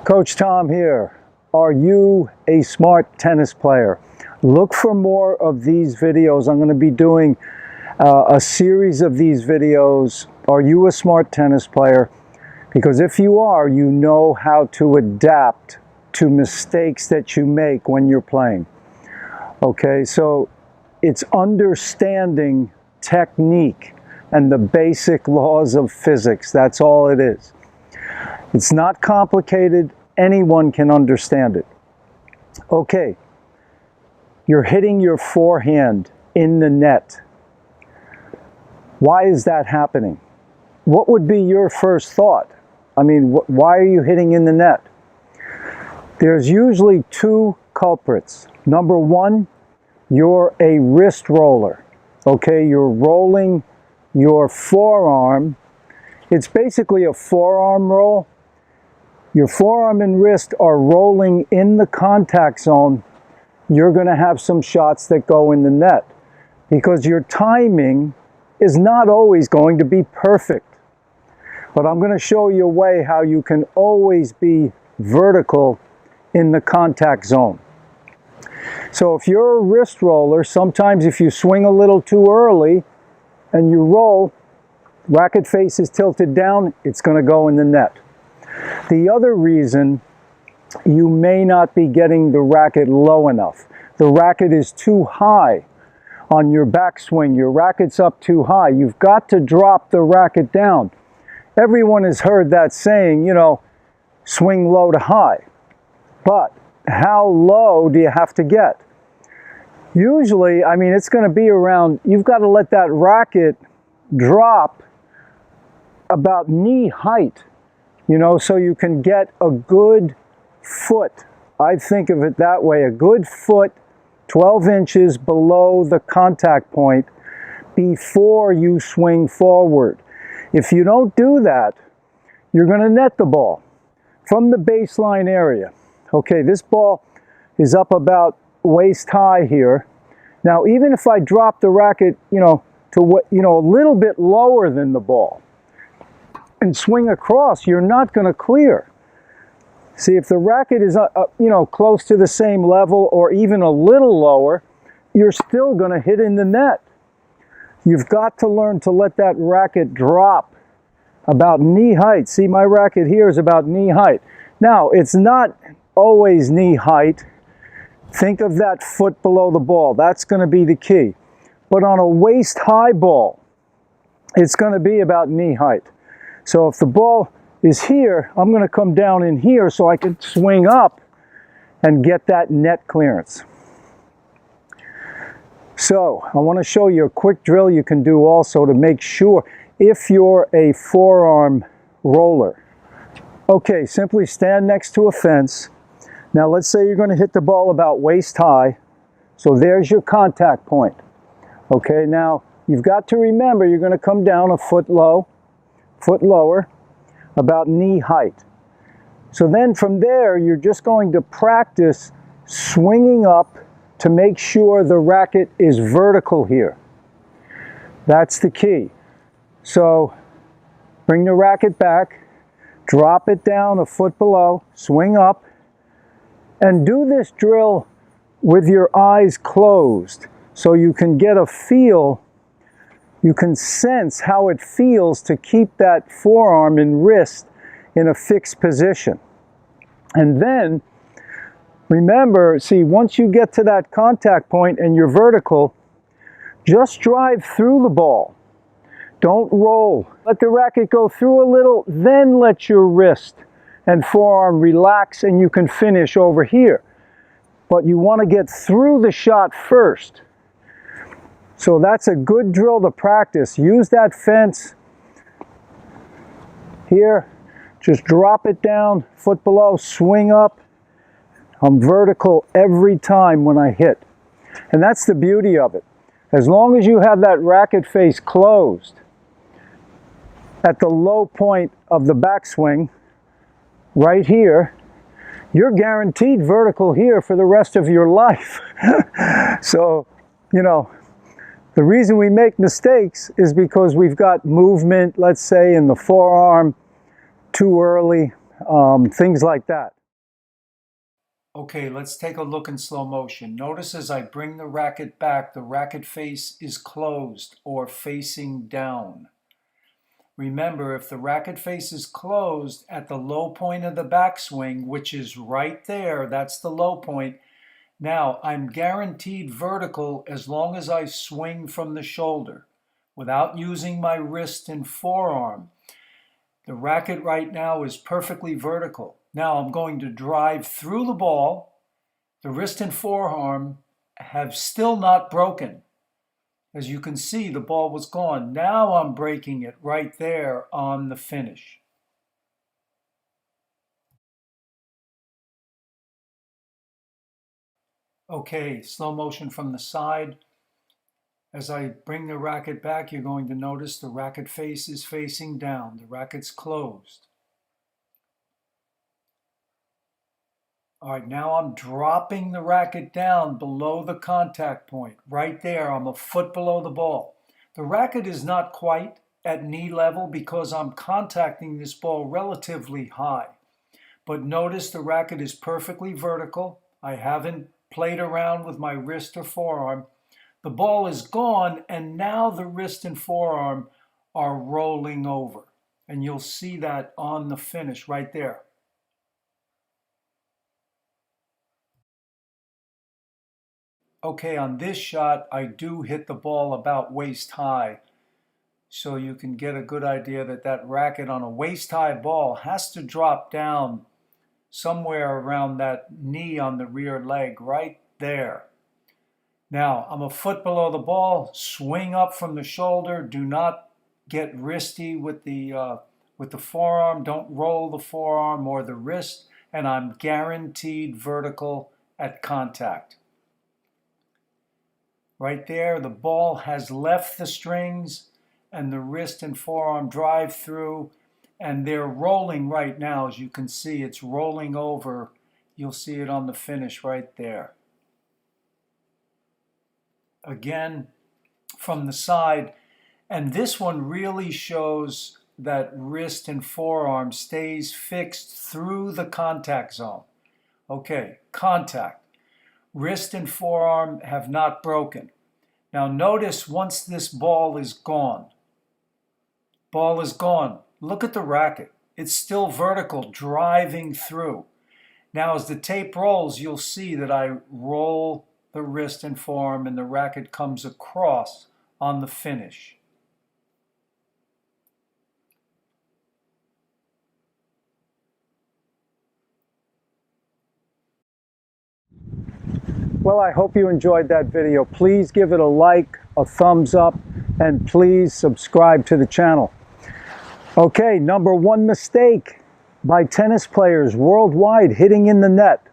Coach Tom here. Are you a smart tennis player? Look for more of these videos. I'm going to be doing a series of these videos. Are you a smart tennis player? Because if you are, you know how to adapt to mistakes that you make when you're playing. Okay, so it's understanding technique and the basic laws of physics. That's all it is. It's not complicated. Anyone can understand it. Okay, you're hitting your forehand in the net. Why is that happening? What would be your first thought? I mean, why are you hitting in the net? There's usually two culprits. Number one, you're a wrist roller. Okay, you're rolling your forearm. It's basically a forearm roll. Your forearm and wrist are rolling in the contact zone. You're going to have some shots that go in the net because your timing is not always going to be perfect. But I'm going to show you a way how you can always be vertical in the contact zone. So if you're a wrist roller, sometimes if you swing a little too early and you roll, racket face is tilted down, it's going to go in the net. The other reason, you may not be getting the racket low enough. The racket is too high on your backswing. Your racket's up too high. You've got to drop the racket down. Everyone has heard that saying, you know, swing low to high. But how low do you have to get? Usually, I mean, it's going to be around, you've got to let that racket drop about knee height, you know, so you can get a good foot. I think of it that way, a good foot 12 inches below the contact point before you swing forward. If you don't do that, you're going to net the ball from the baseline area. Okay, this ball is up about waist high here. Now, even if I drop the racket, you know, to what, you know, a little bit lower than the ball and swing across, you're not going to clear. See, if the racket is, you know, close to the same level or even a little lower, you're still going to hit in the net. You've got to learn to let that racket drop about knee height. See, my racket here is about knee height. Now, it's not always knee height. Think of that foot below the ball. That's going to be the key. But on a waist-high ball, it's going to be about knee height. So if the ball is here, I'm going to come down in here so I can swing up and get that net clearance. So I want to show you a quick drill you can do also to make sure if you're a forearm roller. Okay, simply stand next to a fence. Now let's say you're going to hit the ball about waist high. So there's your contact point. Okay, now you've got to remember you're going to come down a foot lower, about knee height. So then from there, you're just going to practice swinging up to make sure the racket is vertical here. That's the key. So bring the racket back, drop it down a foot below, swing up, and do this drill with your eyes closed so you can get a feel, you can sense how it feels to keep that forearm and wrist in a fixed position. And then, remember, see, once you get to that contact point and you're vertical, just drive through the ball. Don't roll. Let the racket go through a little, then let your wrist and forearm relax and you can finish over here. But you want to get through the shot first. So that's a good drill to practice. Use that fence here. Just drop it down, foot below, swing up. I'm vertical every time when I hit. And that's the beauty of it. As long as you have that racket face closed at the low point of the backswing, right here, you're guaranteed vertical here for the rest of your life. So, you know, the reason we make mistakes is because we've got movement, let's say, in the forearm too early, things like that. Okay, let's take a look in slow motion. Notice as I bring the racket back, the racket face is closed or facing down. Remember, if the racket face is closed at the low point of the backswing, which is right there, that's the low point. Now, I'm guaranteed vertical as long as I swing from the shoulder without using my wrist and forearm. The racket right now is perfectly vertical. Now I'm going to drive through the ball. The wrist and forearm have still not broken. As you can see, the ball was gone. Now I'm breaking it right there on the finish. Okay, slow motion from the side. As I bring the racket back, you're going to notice the racket face is facing down. The racket's closed. All right, now I'm dropping the racket down below the contact point. Right there, I'm a foot below the ball. The racket is not quite at knee level because I'm contacting this ball relatively high. But notice the racket is perfectly vertical. I haven't played around with my wrist or forearm. The ball is gone, and now the wrist and forearm are rolling over. And you'll see that on the finish right there. Okay, on this shot, I do hit the ball about waist high. So you can get a good idea that that racket on a waist high ball has to drop down somewhere around that knee on the rear leg, right there. Now, I'm a foot below the ball, swing up from the shoulder. Do not get wristy with the forearm. Don't roll the forearm or the wrist, and I'm guaranteed vertical at contact. Right there, the ball has left the strings and the wrist and forearm drive through, and they're rolling right now. As you can see, it's rolling over. You'll see it on the finish right there. Again, from the side, and this one really shows that wrist and forearm stays fixed through the contact zone. Okay, contact. Wrist and forearm have not broken. Now notice once this ball is gone, look at the racket. It's still vertical, driving through. Now as the tape rolls, you'll see that I roll the wrist and forearm and the racket comes across on the finish. Well, I hope you enjoyed that video. Please give it a like, a thumbs up, and please subscribe to the channel. Okay, number one mistake by tennis players worldwide, hitting in the net.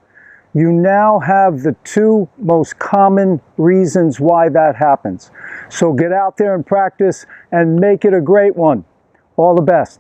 You now have the two most common reasons why that happens. So get out there and practice and make it a great one. All the best.